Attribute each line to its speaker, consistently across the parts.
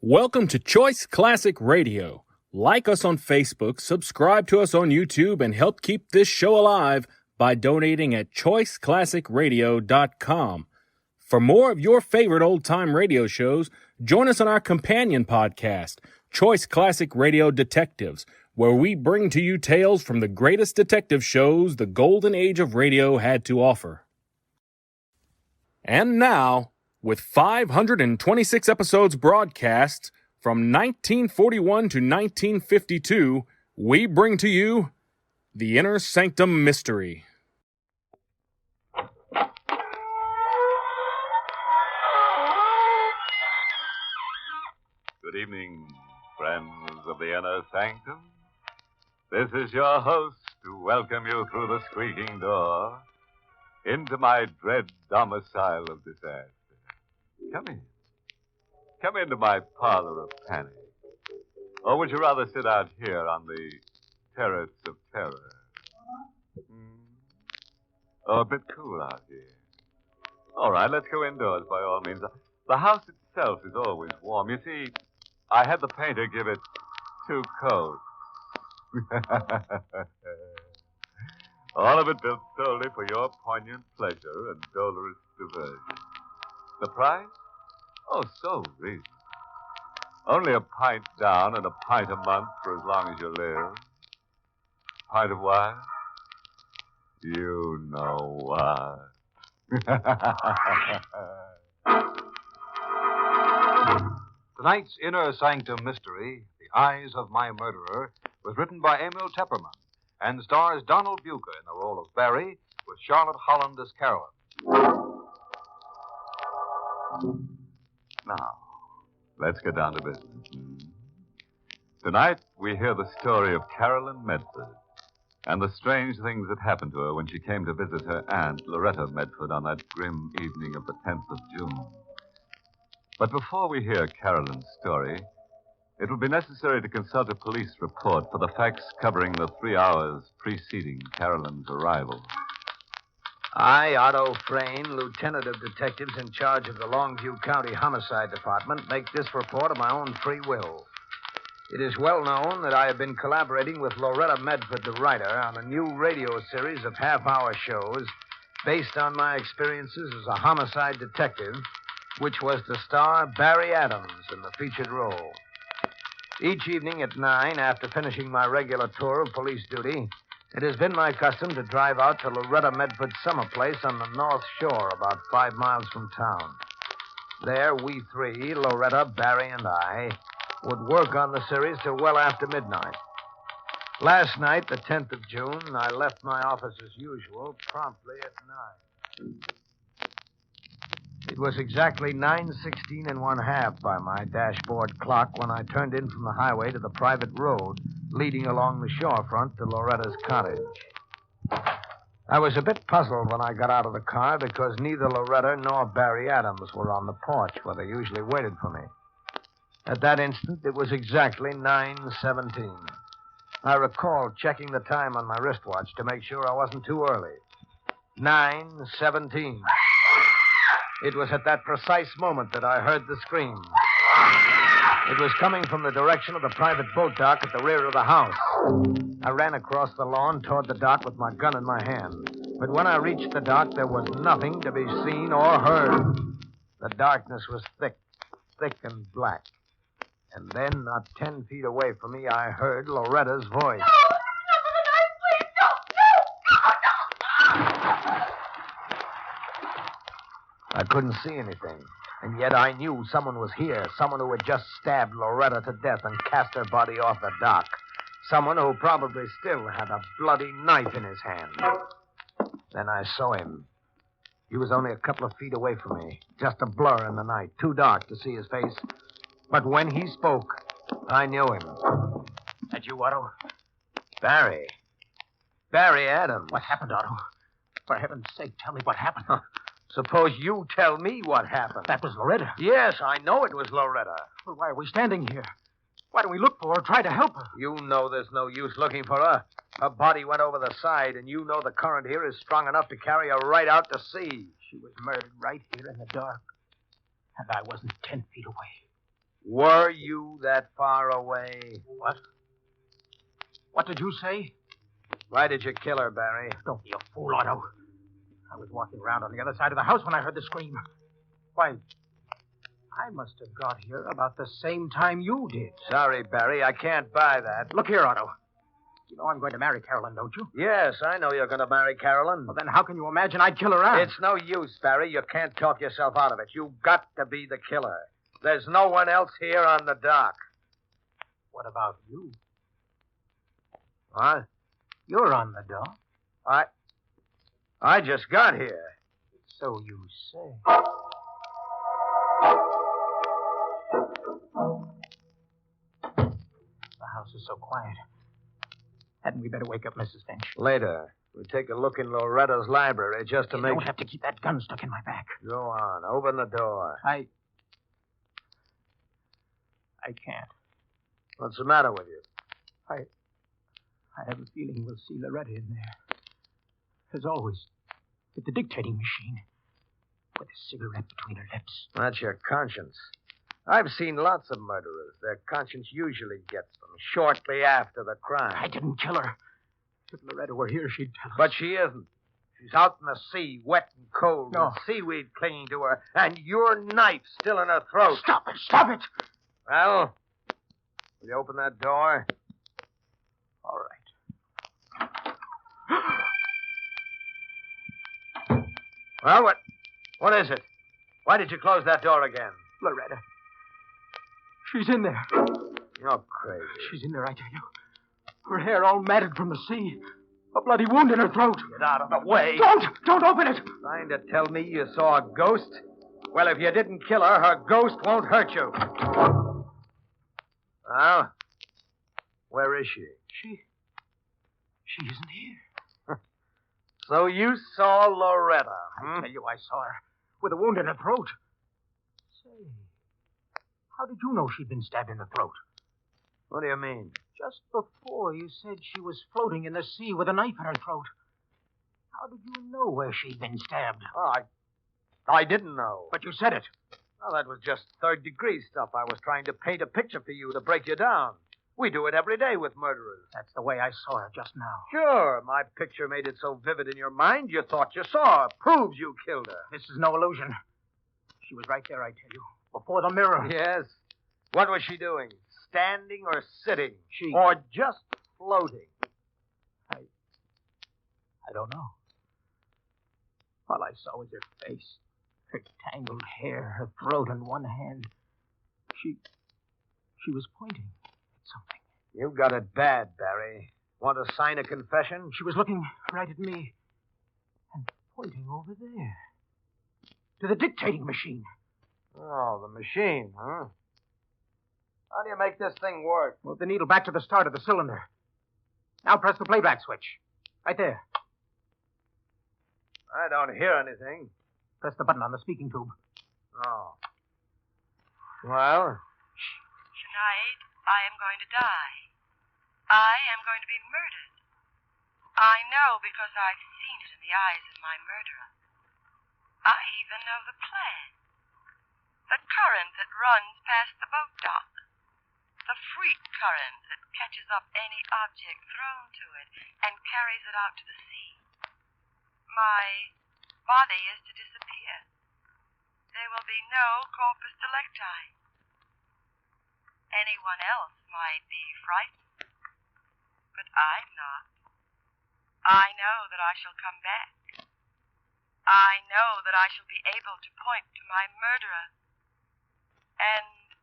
Speaker 1: Welcome to Choice Classic Radio. Like us on Facebook, subscribe to us on YouTube, and help keep this show alive by donating at choiceclassicradio.com. For more of your favorite old-time radio shows, join us on our companion podcast, Choice Classic Radio Detectives, where we bring to you tales from the greatest detective shows the golden age of radio had to offer. And now, with 526 episodes broadcast from 1941 to 1952, we bring to you The Inner Sanctum Mystery.
Speaker 2: Good evening, friends of the Inner Sanctum. This is your host to welcome you through the squeaking door into my dread domicile of disaster. Come in. Come into my parlor of panic. Or would you rather sit out here on the terrace of terror? Oh, a bit cool out here. All right, let's go indoors by all means. The house itself is always warm. You see, I had the painter give it 2 coats. All of it built solely for your poignant pleasure and dolorous diversion. The price? Oh, so reasonable. Only a pint down and a pint a month for as long as you live. Pint of what? You know what.
Speaker 3: Tonight's Inner Sanctum Mystery, The Eyes of My Murderer, was written by Emil Tepperman and stars Donald Bucher in the role of Barry with Charlotte Holland as Carolyn.
Speaker 2: Now, let's get down to business. Tonight, we hear the story of Carolyn Medford and the strange things that happened to her when she came to visit her aunt, Loretta Medford, on that grim evening of the 10th of June. But before we hear Carolyn's story, it will be necessary to consult a police report for the facts covering the 3 hours preceding Carolyn's arrival.
Speaker 4: I, Otto Frayne, Lieutenant of Detectives in charge of the Longview County Homicide Department, make this report of my own free will. It is well known that I have been collaborating with Loretta Medford, the writer, on a new radio series of half-hour shows based on my experiences as a homicide detective, which was to star Barry Adams in the featured role. Each evening at 9, after finishing my regular tour of police duty, it has been my custom to drive out to Loretta Medford's summer place on the North Shore, about 5 miles from town. There, we three, Loretta, Barry, and I, would work on the series till well after midnight. Last night, the 10th of June, I left my office as usual, promptly at 9. It was exactly 9:16 1/2 by my dashboard clock when I turned in from the highway to the private road leading along the shorefront to Loretta's cottage. I was a bit puzzled when I got out of the car because neither Loretta nor Barry Adams were on the porch where they usually waited for me. At that instant, it was exactly 9:17. I recalled checking the time on my wristwatch to make sure I wasn't too early. 9:17. It was at that precise moment that I heard the scream. It was coming from the direction of the private boat dock at the rear of the house. I ran across the lawn toward the dock with my gun in my hand. But when I reached the dock, there was nothing to be seen or heard. The darkness was thick and black. And then, not 10 feet away from me, I heard Loretta's voice.
Speaker 5: No, for the knife, please, no.
Speaker 4: I couldn't see anything, and yet I knew someone was here, someone who had just stabbed Loretta to death and cast her body off the dock, someone who probably still had a bloody knife in his hand. Then I saw him. He was only a couple of feet away from me, just a blur in the night, too dark to see his face. But when he spoke, I knew him.
Speaker 6: That you, Otto?
Speaker 4: Barry Adams.
Speaker 6: What happened, Otto? For heaven's sake, tell me what happened.
Speaker 4: Suppose you tell me what happened.
Speaker 6: That was Loretta.
Speaker 4: Yes, I know it was Loretta.
Speaker 6: Well, why are we standing here? Why don't we look for her, try to help her?
Speaker 4: You know there's no use looking for her. Her body went over the side, and you know the current here is strong enough to carry her right out to sea.
Speaker 6: She was murdered right here in the dark. And I wasn't 10 feet away.
Speaker 4: Were you that far away?
Speaker 6: What? What did you say?
Speaker 4: Why did you kill her, Barry?
Speaker 6: Don't be a fool, Otto. I was walking around on the other side of the house when I heard the scream. Why, I must have got here about the same time you did.
Speaker 4: Sorry, Barry, I can't buy that.
Speaker 6: Look here, Otto. You know I'm going to marry Carolyn, don't you?
Speaker 4: Yes, I know you're going to marry Carolyn.
Speaker 6: Well, then how can you imagine I'd kill her out?
Speaker 4: It's no use, Barry. You can't talk yourself out of it. You've got to be the killer. There's no one else here on the dock.
Speaker 6: What about you?
Speaker 4: What?
Speaker 6: You're on the dock.
Speaker 4: I just got here.
Speaker 6: So you say. The house is so quiet. Hadn't we better wake up Mrs. Finch?
Speaker 4: Later, we'll take a look in Loretta's library just to
Speaker 6: You
Speaker 4: make
Speaker 6: don't have to keep that gun stuck in my back.
Speaker 4: Go on. Open the door.
Speaker 6: I can't.
Speaker 4: What's the matter with you?
Speaker 6: I have a feeling we'll see Loretta in there. As always, with the dictating machine. With a cigarette between her lips.
Speaker 4: That's your conscience. I've seen lots of murderers. Their conscience usually gets them shortly after the crime.
Speaker 6: I didn't kill her. If Loretta were here, she'd tell us.
Speaker 4: But she isn't. She's out in the sea, wet and cold,
Speaker 6: No.
Speaker 4: with seaweed clinging to her, and your knife still in her throat.
Speaker 6: Stop it! Stop it!
Speaker 4: Well, will you open that door?
Speaker 6: All right.
Speaker 4: Well, what is it? Why did you close that door again?
Speaker 6: Loretta. She's in there.
Speaker 4: You're crazy.
Speaker 6: She's in there, I tell you. Her hair all matted from the sea. A bloody wound in her throat.
Speaker 4: Get out of the way.
Speaker 6: Don't open it.
Speaker 4: Trying to tell me you saw a ghost? Well, if you didn't kill her, her ghost won't hurt you. Well, where is she?
Speaker 6: She isn't here.
Speaker 4: So you saw Loretta,
Speaker 6: I tell you, I saw her. With a wound in her throat. Say, how did you know she'd been stabbed in the throat?
Speaker 4: What do you mean?
Speaker 6: Just before you said she was floating in the sea with a knife in her throat. How did you know where she'd been stabbed?
Speaker 4: Oh, I didn't know.
Speaker 6: But you said it.
Speaker 4: Well, that was just third-degree stuff. I was trying to paint a picture for you to break you down. We do it every day with murderers.
Speaker 6: That's the way I saw her just now.
Speaker 4: Sure, my picture made it so vivid in your mind you thought you saw her. Proves you killed her.
Speaker 6: This is no illusion. She was right there, I tell you. Before the mirror.
Speaker 4: Yes? What was she doing? Standing or sitting?
Speaker 6: She...
Speaker 4: Or just floating?
Speaker 6: I don't know. All I saw was her face, her tangled hair, her throat, and one hand. She was pointing at something.
Speaker 4: You got it bad, Barry. Want to sign a confession?
Speaker 6: She was looking right at me and pointing over there. To the dictating machine.
Speaker 4: Oh, the machine, huh? How do you make this thing work?
Speaker 6: Move the needle back to the start of the cylinder. Now press the playback switch. Right there.
Speaker 4: I don't hear anything.
Speaker 6: Press the button on the speaking tube.
Speaker 4: Oh. Well?
Speaker 5: Tonight, I am going to die. I am going to be murdered. I know because I've seen it in the eyes of my murderer. I even know the plan. The current that runs past the boat dock. The freak current that catches up any object thrown to it and carries it out to the sea. My body is to disappear. There will be no corpus delicti. Anyone else might be frightened, but I'm not. I know that I shall come back. I know that I shall be able to point to my murderer. And,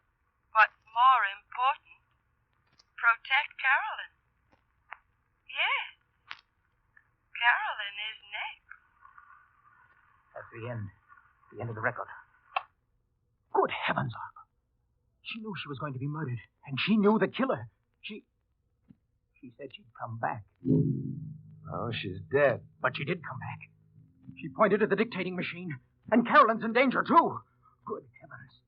Speaker 5: what's more important, protect Carolyn. Yes, Carolyn is next.
Speaker 6: That's the end. The end of the record. Good heavens, Arthur. She knew she was going to be murdered, and she knew the killer. She said she'd come back.
Speaker 4: Oh, she's dead.
Speaker 6: But she did come back. She pointed at the dictating machine, and Carolyn's in danger, too. Good heavens.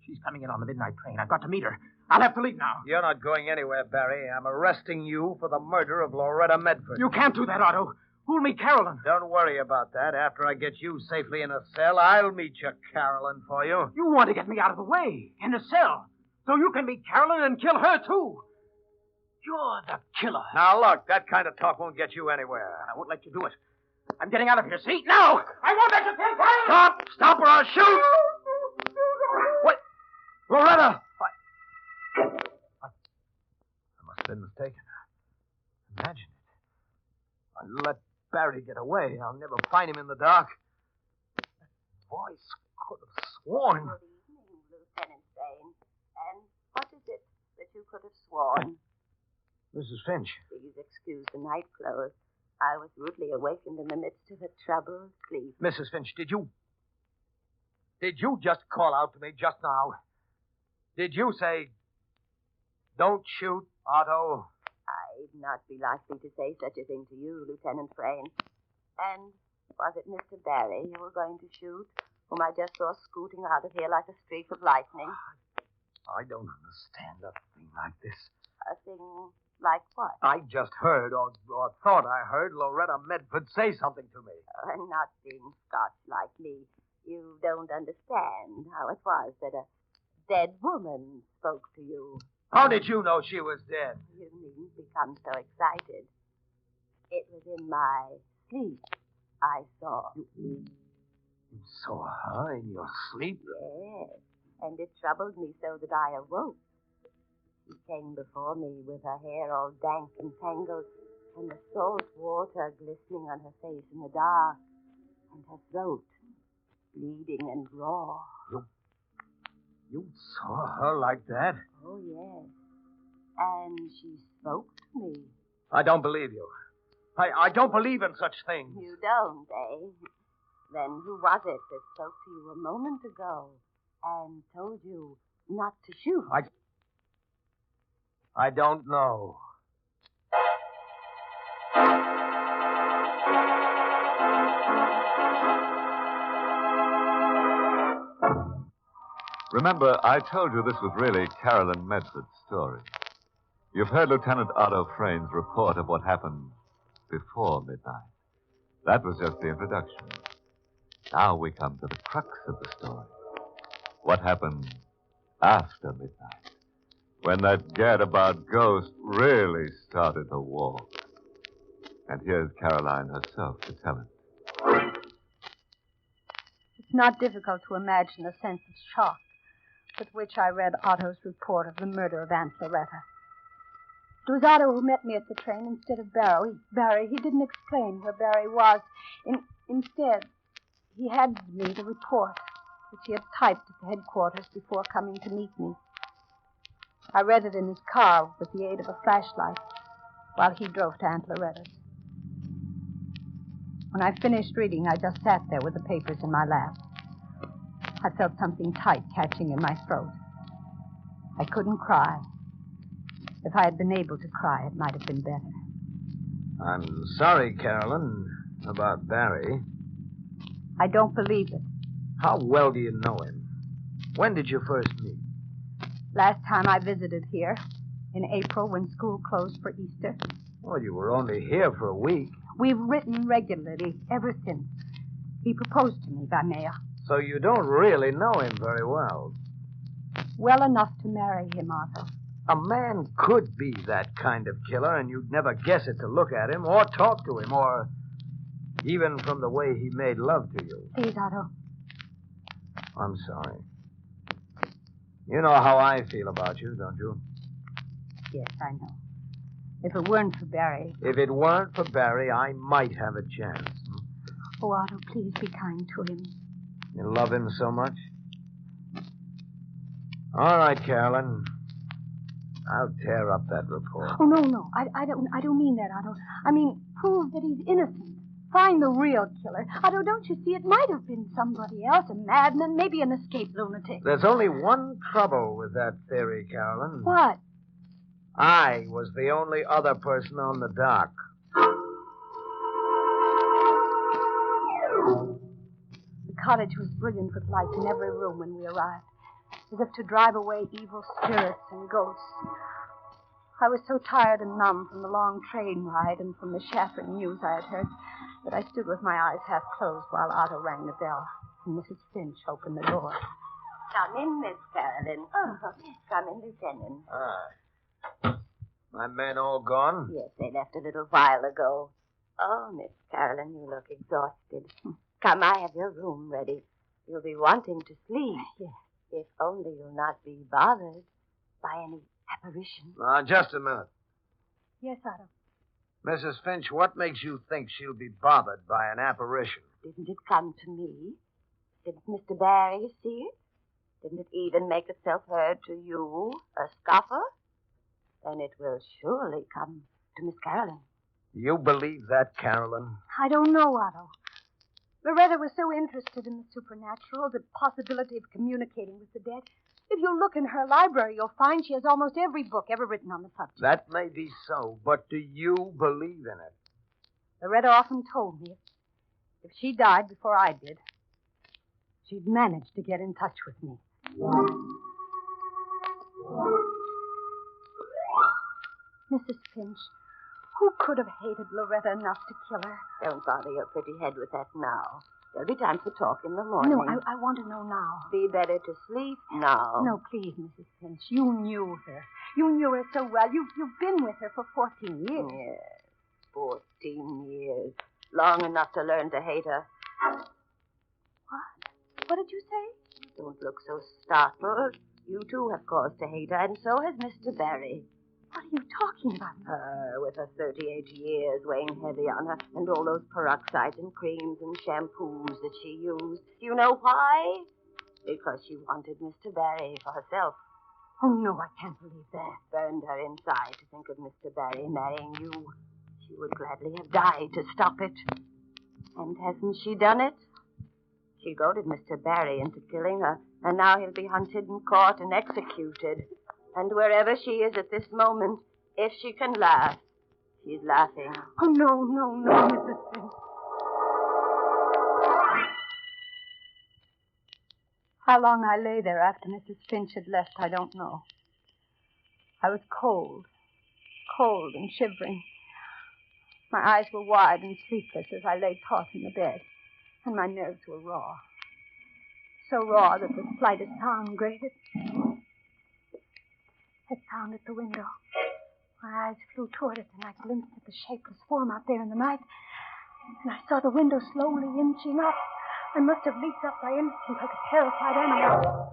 Speaker 6: She's coming in on the midnight train. I've got to meet her. I'll have to leave now.
Speaker 4: You're not going anywhere, Barry. I'm arresting you for the murder of Loretta Medford.
Speaker 6: You can't do that, Otto. Who'll meet Carolyn?
Speaker 4: Don't worry about that. After I get you safely in a cell, I'll meet your Carolyn for you.
Speaker 6: You want to get me out of the way. In a cell. So you can meet Carolyn and kill her, too. You're the killer.
Speaker 4: Now, look, that kind of talk won't get you anywhere.
Speaker 6: I won't let you do it. I'm getting out of here. See? Now! I won't let you kill Carolyn!
Speaker 4: Stop! Stop or I'll shoot! What? Loretta! I must have been mistaken. Imagine it. I let Barry get away. I'll never find him in the dark. That voice could have sworn.
Speaker 5: Good evening, Lieutenant Bain. And what is it that you could have sworn?
Speaker 4: Mrs. Finch.
Speaker 5: Please excuse the night clothes. I was rudely awakened in the midst of a troubled sleep.
Speaker 4: Mrs. Finch, did you just call out to me just now? Did you say, don't shoot, Otto?
Speaker 5: I'd not be likely to say such a thing to you, Lieutenant Frayne. And was it Mr. Barry you were going to shoot, whom I just saw scooting out of here like a streak of lightning?
Speaker 4: I don't understand a thing like this.
Speaker 5: A thing like what?
Speaker 4: I just heard, or thought I heard, Loretta Medford say something to me.
Speaker 5: And not being Scotch like me, you don't understand how it was that a dead woman spoke to you.
Speaker 4: How did you know she was dead?
Speaker 5: You needn't become so excited. It was in my sleep I saw.
Speaker 4: You saw her in your sleep?
Speaker 5: Yes, and it troubled me so that I awoke. She came before me with her hair all dank and tangled, and the salt water glistening on her face in the dark, and her throat bleeding and raw.
Speaker 4: You saw her like that?
Speaker 5: Oh, yes. And she spoke to me.
Speaker 4: I don't believe you. I don't believe in such things.
Speaker 5: You don't, eh? Then who was it that spoke to you a moment ago and told you not to shoot?
Speaker 4: I don't know.
Speaker 2: Remember, I told you this was really Carolyn Medford's story. You've heard Lieutenant Otto Frayne's report of what happened before midnight. That was just the introduction. Now we come to the crux of the story. What happened after midnight, when that gad-about ghost really started to walk. And here's Caroline herself to tell it.
Speaker 7: It's not difficult to imagine the sense of shock with which I read Otto's report of the murder of Aunt Loretta. It was Otto who met me at the train instead of Barry. He didn't explain where Barry was. Instead, he handed me the report, which he had typed at the headquarters before coming to meet me. I read it in his car with the aid of a flashlight while he drove to Aunt Loretta's. When I finished reading, I just sat there with the papers in my lap. I felt something tight catching in my throat. I couldn't cry. If I had been able to cry, it might have been better.
Speaker 4: I'm sorry, Carolyn, about Barry.
Speaker 7: I don't believe it.
Speaker 4: How well do you know him? When did you first meet?
Speaker 7: Last time I visited here, in April when school closed for Easter.
Speaker 4: Well, you were only here for a week.
Speaker 7: We've written regularly ever since. He proposed to me by mail.
Speaker 4: So you don't really know him very well.
Speaker 7: Well enough to marry him, Otto.
Speaker 4: A man could be that kind of killer, and you'd never guess it to look at him or talk to him, or even from the way he made love to you.
Speaker 7: Please, Otto.
Speaker 4: I'm sorry. You know how I feel about you, don't you?
Speaker 7: Yes, I know. If it weren't for Barry...
Speaker 4: If it weren't for Barry, I might have a chance.
Speaker 7: Oh, Otto, please be kind to him.
Speaker 4: You love him so much? All right, Carolyn. I'll tear up that report.
Speaker 7: Oh, no. I don't mean that, Otto. I mean, prove that he's innocent. Find the real killer. Otto, don't you see? It might have been somebody else, a madman, maybe an escaped lunatic.
Speaker 4: There's only one trouble with that theory, Carolyn.
Speaker 7: What?
Speaker 4: I was the only other person on the dock.
Speaker 7: The cottage was brilliant with lights in every room when we arrived, as if to drive away evil spirits and ghosts. I was so tired and numb from the long train ride and from the shattering news I had heard that I stood with my eyes half closed while Otto rang the bell and Mrs. Finch opened the door.
Speaker 5: Come in, Miss Carolyn. Oh, come in, Lieutenant.
Speaker 4: My men all gone?
Speaker 5: Yes, they left a little while ago. Oh, Miss Carolyn, you look exhausted. Come, I have your room ready. You'll be wanting to sleep. Yes. If only you'll not be bothered by any apparition.
Speaker 4: Just a minute.
Speaker 7: Yes, Otto.
Speaker 4: Mrs. Finch, what makes you think she'll be bothered by an apparition?
Speaker 5: Didn't it come to me? Didn't Mr. Barry see it? Didn't it even make itself heard to you, a scoffer? Then it will surely come to Miss Carolyn.
Speaker 4: You believe that, Carolyn?
Speaker 7: I don't know, Otto. Loretta was so interested in the supernatural, the possibility of communicating with the dead. If you look in her library, you'll find she has almost every book ever written on the subject.
Speaker 4: That may be so, but do you believe in it?
Speaker 7: Loretta often told me if she died before I did, she'd manage to get in touch with me. Mrs. Finch, who could have hated Loretta enough to kill her?
Speaker 5: Don't bother your pretty head with that now. There'll be time for talk in the morning.
Speaker 7: No, I want to know now.
Speaker 5: Be better to sleep now.
Speaker 7: No, please, Mrs. Finch. You knew her. You knew her so well. You've been with her for 14 years.
Speaker 5: Yes, 14 years. Long enough to learn to hate her.
Speaker 7: What did you say?
Speaker 5: Don't look so startled. You too have cause to hate her, and so has Mr. Barry.
Speaker 7: What are you talking about?
Speaker 5: With her 38 years weighing heavy on her, and all those peroxides and creams and shampoos that she used. Do you know why? Because she wanted Mr. Barry for herself.
Speaker 7: Oh, no, I can't believe that.
Speaker 5: Burned her inside to think of Mr. Barry marrying you. She would gladly have died to stop it. And hasn't she done it? She goaded Mr. Barry into killing her, and now he'll be hunted and caught and executed. And wherever she is at this moment, if she can laugh, she's laughing.
Speaker 7: Oh, no, Mrs. Finch. How long I lay there after Mrs. Finch had left, I don't know. I was cold and shivering. My eyes were wide and sleepless as I lay taut in the bed, and my nerves were raw. So raw that the slightest sound grated. A sound at the window. My eyes flew toward it, and I glimpsed at the shapeless form out there in the night. And I saw the window slowly inching up. I must have leaped up by instinct like a terrified animal.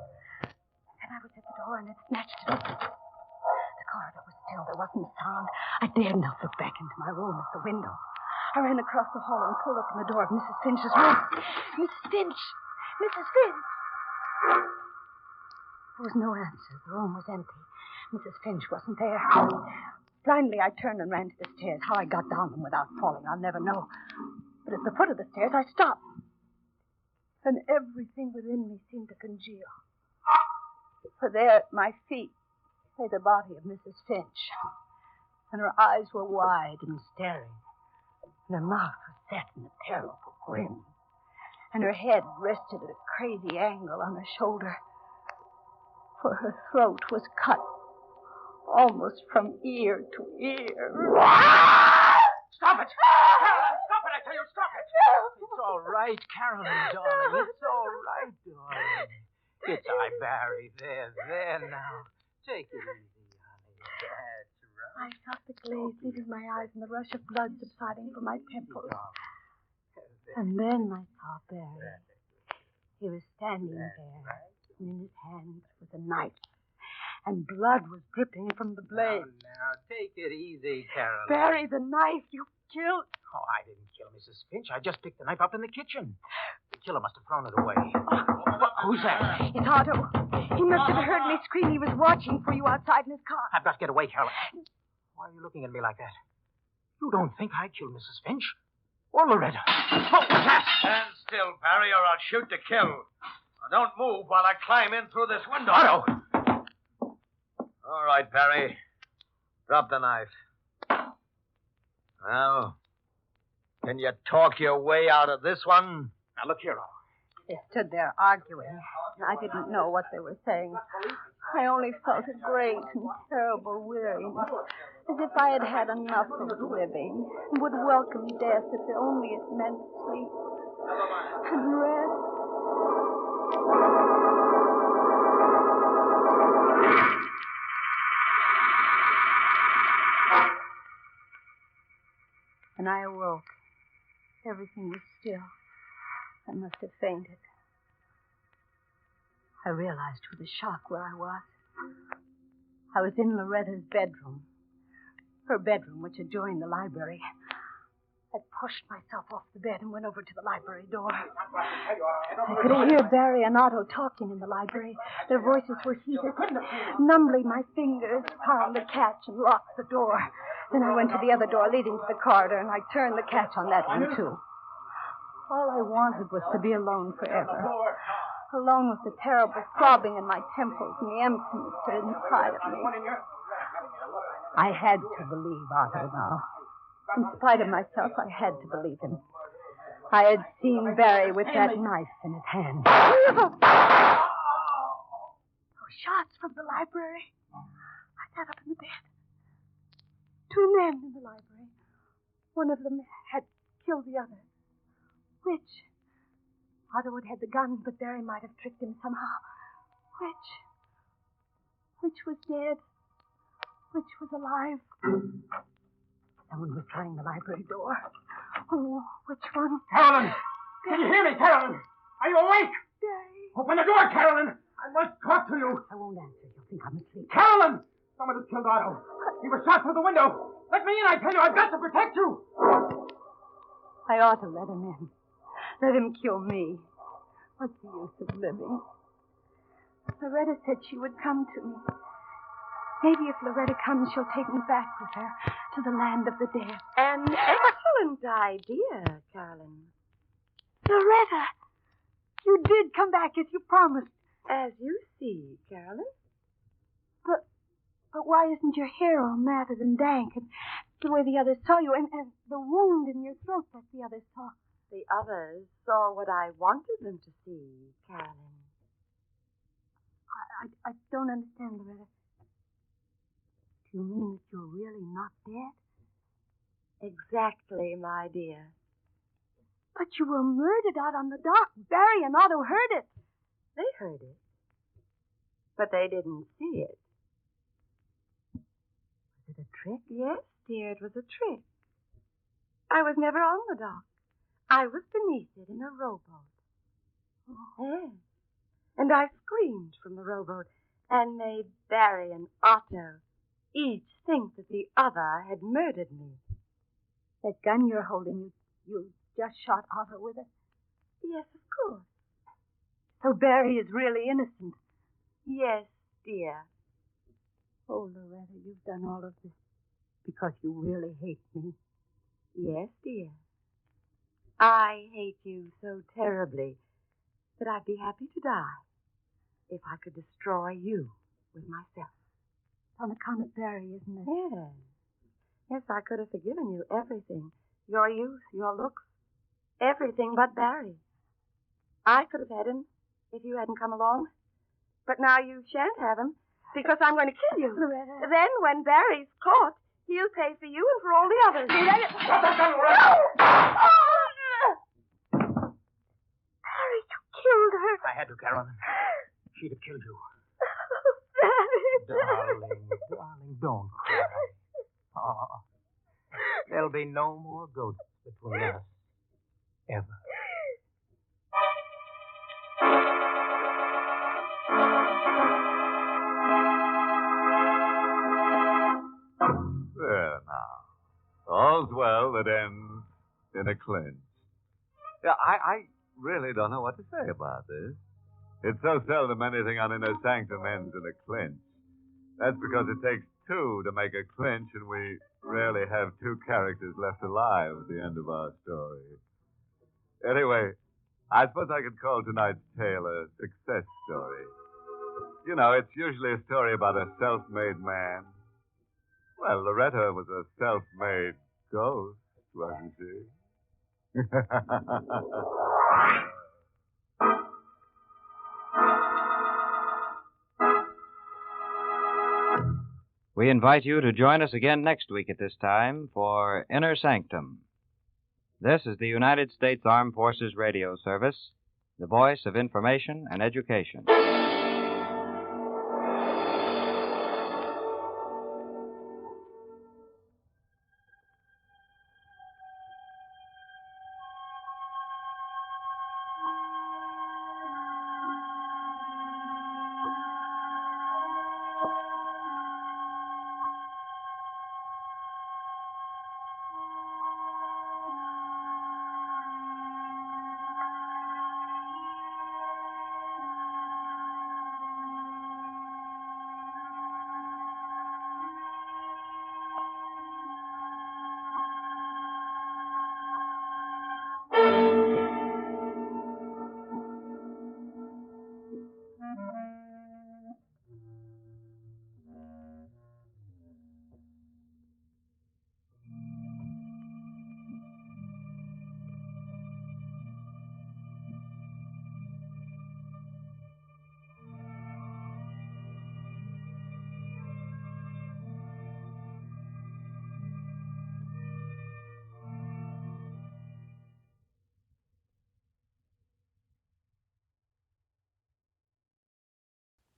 Speaker 7: And I was at the door, and it snatched it open. The corridor was still. There wasn't a sound. I dared not look back into my room at the window. I ran across the hall and pulled open the door of Mrs. Finch's room. Mrs. Finch! Mrs. Finch! There was no answer. The room was empty. Mrs. Finch wasn't there. Blindly, I turned and ran to the stairs. How I got down them without falling, I'll never know. But at the foot of the stairs, I stopped. And everything within me seemed to congeal. For there at my feet lay the body of Mrs. Finch. And her eyes were wide and staring. And her mouth was set in a terrible grin. And her head rested at a crazy angle on her shoulder. For her throat was cut almost from ear to ear.
Speaker 6: Stop it! Carolyn, stop it! I tell you, stop it! It's all right, Carolyn, darling. It's all right, darling. It's Barry. There now. Take it easy, honey. That's right.
Speaker 7: I felt the glaze leaving my eyes and the rush of blood subsiding from my temples. And then I saw Barry. He was standing there, and in his hand was a knife. And blood was dripping from the blade.
Speaker 6: Now, take it easy, Carolyn.
Speaker 7: Barry, the knife you killed.
Speaker 6: Oh, I didn't kill Mrs. Finch. I just picked the knife up in the kitchen. The killer must have thrown it away. Who's that?
Speaker 7: It's Otto. He must have heard me scream. He was watching for you outside in his car.
Speaker 6: I've got to get away, Carolyn. Why are you looking at me like that? You don't think I killed Mrs. Finch? Or Loretta? Oh,
Speaker 4: Stand still, Barry, or I'll shoot to kill. Now, don't move while I climb in through this window.
Speaker 6: Otto!
Speaker 4: All right, Barry. Drop the knife. Now, can you talk your way out of this one?
Speaker 6: Now, look here, Otto.
Speaker 7: They stood there arguing. I didn't know what they were saying. I only felt a great and terrible weariness, as if I had had enough of living, and would welcome death if only it meant sleep and rest. When I awoke, everything was still. I must have fainted. I realized with a shock where I was. I was in Loretta's bedroom. Her bedroom, which adjoined the library. I pushed myself off the bed and went over to the library door. I could hear Barry and Otto talking in the library. Their voices were heated. Numbly, my fingers found the catch and locked the door. Then I went to the other door leading to the corridor, and I turned the catch on that one, too. All I wanted was to be alone forever. Alone with the terrible throbbing in my temples and the emptiness that inside of me. I had to believe Otto now. In spite of myself, I had to believe him. I had seen Barry with that knife in his hand. Those shots from the library. I sat up in the bed. 2 men in the library. One of them had killed the other. Which? Otto had the gun, but Barry might have tricked him somehow. Which was dead? Which was alive? Someone was trying the library door. Oh, which one?
Speaker 6: Carolyn! Can you hear me, Carolyn? Are you awake?
Speaker 7: Barry.
Speaker 6: Open the door, Carolyn! I must talk to you.
Speaker 7: I won't answer. You'll think I'm asleep.
Speaker 6: Carolyn! Someone has killed Otto. He was shot through the window. Let me in, I tell you. I've got to protect you.
Speaker 7: I ought to let him in. Let him kill me. What's the use of living? Loretta said she would come to me. Maybe if Loretta comes, she'll take me back with her to the land of the dead.
Speaker 5: An excellent idea, Carolyn.
Speaker 7: Loretta! You did come back as you promised.
Speaker 5: As you see, Carolyn.
Speaker 7: But why isn't your hair all matted and dank and the way the others saw you and the wound in your throat that the others saw?
Speaker 5: The others saw what I wanted them to see, Carolyn.
Speaker 7: I don't understand, Loretta. Do you mean that you're really not dead?
Speaker 5: Exactly, my dear.
Speaker 7: But you were murdered out on the dock. Barry and Otto heard it.
Speaker 5: They heard it. But they didn't see it.
Speaker 7: Was it a trick?
Speaker 5: Yes, dear, it was a trick. I was never on the dock. I was beneath it in a rowboat.
Speaker 7: Oh.
Speaker 5: Yes. And I screamed from the rowboat and made Barry and Otto each think that the other had murdered me.
Speaker 7: That gun you're holding, you just shot Otto with it?
Speaker 5: Yes, of course.
Speaker 7: So Barry is really innocent.
Speaker 5: Yes, dear.
Speaker 7: Oh, Loretta, you've done all of this because you really hate me.
Speaker 5: Yes, dear. I hate you so terribly that I'd be happy to die if I could destroy you with myself.
Speaker 7: It's on account of Barry, isn't it?
Speaker 5: Yes. Yes, I could have forgiven you everything. Your youth, your looks, everything but Barry. I could have had him if you hadn't come along. But now you shan't have him because I'm going to kill you.
Speaker 7: Loretta.
Speaker 5: Then when Barry's caught, he'll pay for you and for all the others.
Speaker 6: Drop that gun, Loretta!
Speaker 7: Barry, you killed her.
Speaker 6: I had to, Carolyn. She'd have killed you.
Speaker 7: Barry.
Speaker 6: Darling, don't cry. Oh, there'll be no more ghosts between us. Ever.
Speaker 2: There now. All's well that ends in a clinch. Yeah, I really don't know what to say about this. It's so seldom anything on Inner Sanctum ends in a clinch. That's because it takes 2 to make a clinch, and we rarely have 2 characters left alive at the end of our story. Anyway, I suppose I could call tonight's tale a success story. You know, it's usually a story about a self-made man. Well, Loretta was a self-made ghost, wasn't she?
Speaker 8: We invite you to join us again next week at this time for Inner Sanctum. This is the United States Armed Forces Radio Service, the voice of information and education.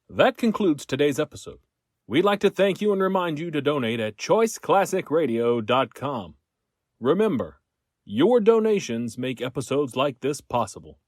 Speaker 1: That concludes today's episode. We'd like to thank you and remind you to donate at choiceclassicradio.com. Remember, your donations make episodes like this possible.